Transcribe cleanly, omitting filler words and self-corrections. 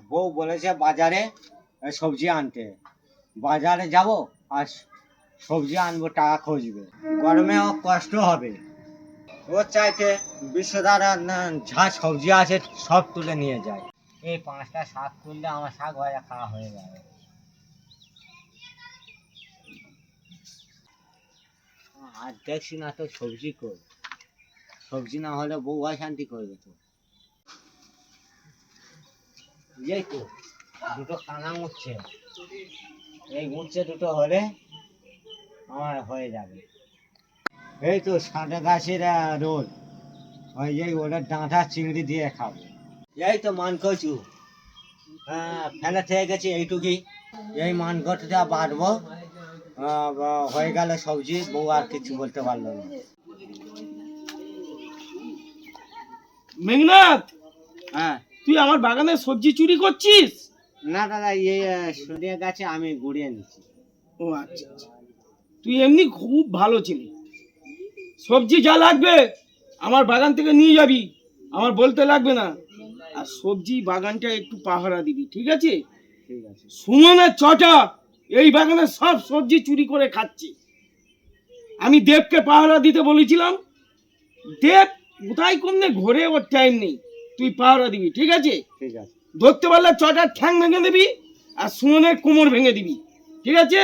বউ বলেছে বাজারে সবজি আনতে, বাজারে যাব আর সবজি আনবো, টাকা খুঁজবে, গরমে ও কষ্ট হবে। ওর চাইতে বিশ্বদার যা সবজি আছে সব তুলে নিয়ে যায়। এই 5টা শাক তুললে আমার শাক ভাজা খাওয়া হয়ে যাবে। আর দেখছি না তো সবজি কর, সবজি না হলে বউ অশান্তি করবে তো। এই তো দুটো কানা উঠছে, এই উঠছে দুটো হলে আমার হয়ে যাবে। এই তো সাদা গাছের রোল, ওই এই ওটা ডাঁটা চিংড়ি দিয়ে খাবো। এই তো মান কচু, ফেলে থেকে গেছি এইটুকুই, এই মান কচুটা বাটবো, হয়ে গেল সবজি। বউ আর কিছু বলতে পারলো না। মেঘনাথ, হ্যাঁ। তুই আমার বাগানে সবজি চুরি করছিস? না দাদা, এই সরিয়ে গেছে, আমি গুড়িয়ে নিচ্ছি। ও আচ্ছা আচ্ছা, তুই এমনি খুব ভালো ছিলি। সবজি যা লাগবে আমার বাগান থেকে নিয়ে যাবি, আমার বলতে লাগবে না। আর সবজি বাগানটা একটু পাহারা দিবি, ঠিক আছে? ঠিক আছে। সুমনের চটা এই বাগানে সব সবজি চুরি করে খাচ্ছে। আমি দেবকে পাহারা দিতে বলেছিলাম, দেব কোথায় কোনে ঘরে, ওর টাইম নেই। তুই পাহারা দিবি, ঠিক আছে? ঠিক আছে। ধরতে পারলে চটার ঠ্যাং ভেঙে দিবি আর সুমনের কোমর ভেঙে দিবি, ঠিক আছে?